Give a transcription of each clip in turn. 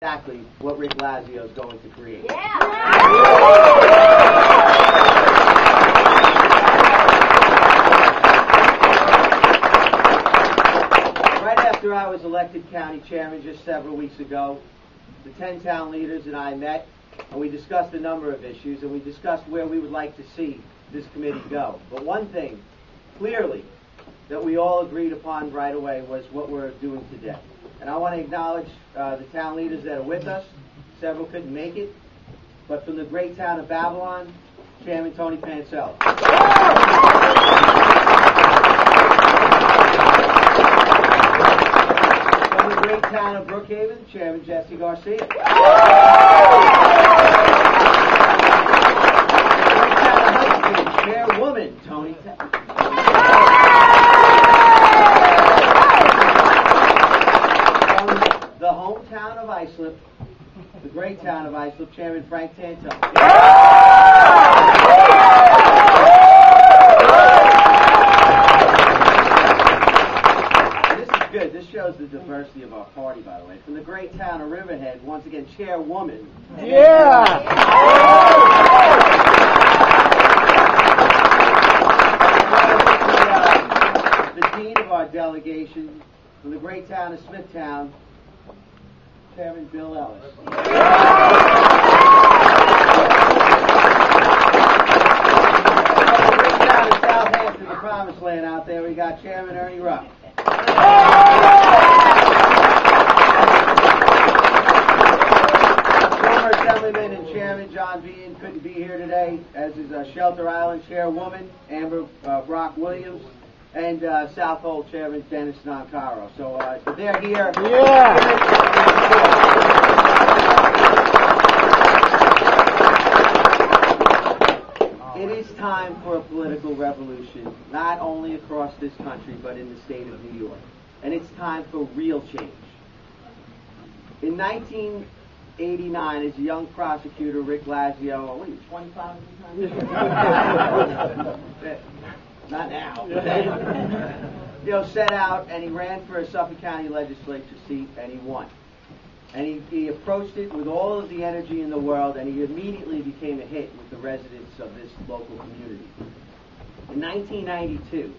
exactly what Rick Lazio is going to create. Yeah. Right after I was elected county chairman just several weeks ago, the 10 town leaders and I met, and we discussed a number of issues, and we discussed where we would like to see this committee go. But one thing, clearly, that we all agreed upon right away was what we're doing today. And I want to acknowledge the town leaders that are with us. Several couldn't make it. But from the great town of Babylon, Chairman Tony Pancella. From the great town of Brookhaven, Chairman Jesse Garcia. From the great town of Hudson, Chairwoman Tony the hometown of Islip, the great town of Islip, Chairman Frank Tanto. This is good. This shows the diversity of our party, by the way. From the great town of Riverhead, once again, Chairwoman. The dean of our delegation, from the great town of Smithtown, Chairman Bill Ellis. From the great town of Southampton, the promised land out there, we got Chairman Ernie Ruff. Former Assemblyman and Chairman John Bean couldn't be here today, as is Shelter Island Chairwoman Amber Brock Williams. And Southold Chairman Dennis Nancaro. So they're here. It is time for a political revolution, not only across this country, but in the state of New York. And it's time for real change. In 1989, as a young prosecutor, Rick Lazio, what are you, 25 at the time? Not now. Set out and he ran for a Suffolk County legislature seat and he won. And he approached it with all of the energy in the world, and he immediately became a hit with the residents of this local community. In 1992,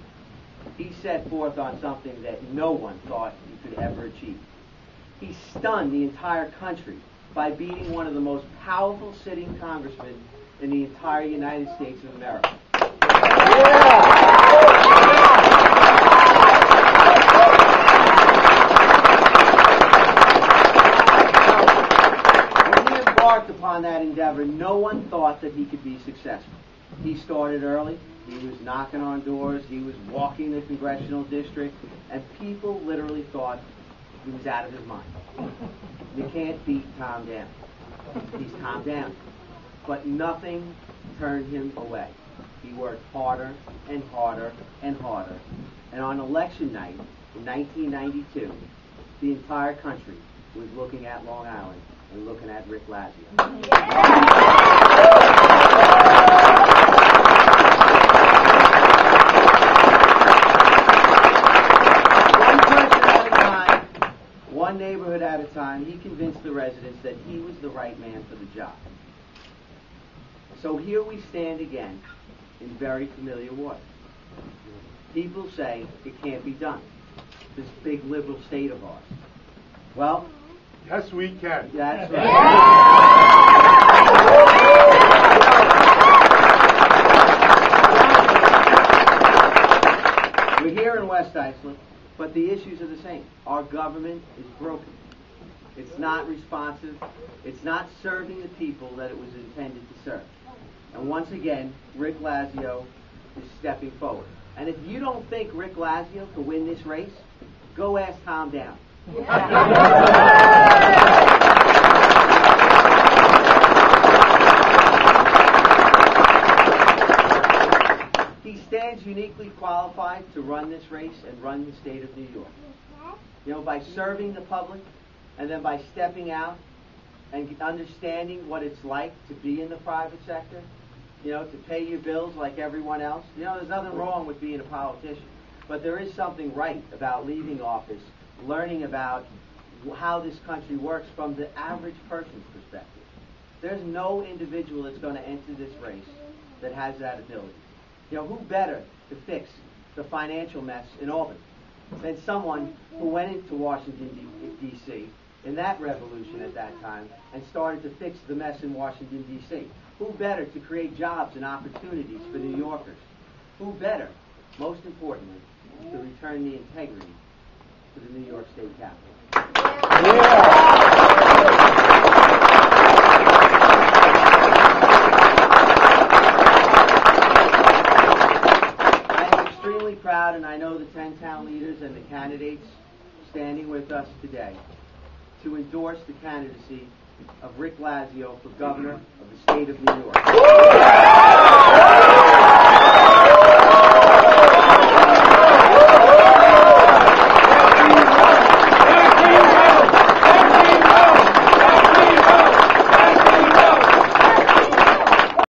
he set forth on something that no one thought he could ever achieve. He stunned the entire country by beating one of the most powerful sitting congressmen in the entire United States of America. When he embarked upon that endeavor, no one thought that he could be successful. He started early. He was knocking on doors. He was walking the congressional district, and people literally thought he was out of his mind. You can't beat Tom down. He's Tom down. But nothing turned him away. He worked harder and harder and harder. And on election night in 1992, the entire country was looking at Long Island and looking at Rick Lazio. One person at a time, one neighborhood at a time, he convinced the residents that he was the right man for the job. So here we stand again in very familiar water. People say it can't be done. This big liberal state of ours. Well, yes, we can. That's right. We're here in West Islip, but the issues are the same. Our government is broken. It's not responsive. It's not serving the people that it was intended to serve. And once again, Rick Lazio is stepping forward. And if you don't think Rick Lazio can win this race, go ask Tom Down. He stands uniquely qualified to run this race and run the state of New York. By serving the public and then by stepping out and understanding what it's like to be in the private sector, to pay your bills like everyone else. There's nothing wrong with being a politician. But there is something right about leaving office, learning about how this country works from the average person's perspective. There's no individual that's going to enter this race that has that ability. You know, who better to fix the financial mess in Albany than someone who went into Washington, D.C. in that revolution at that time and started to fix the mess in Washington, D.C.? Who better to create jobs and opportunities for New Yorkers? Who better, most importantly, to return the integrity to the New York State Capitol? I am extremely proud, and I know the 10 town leaders and the candidates standing with us today, to endorse the candidacy of Rick Lazio for governor of the state of New York.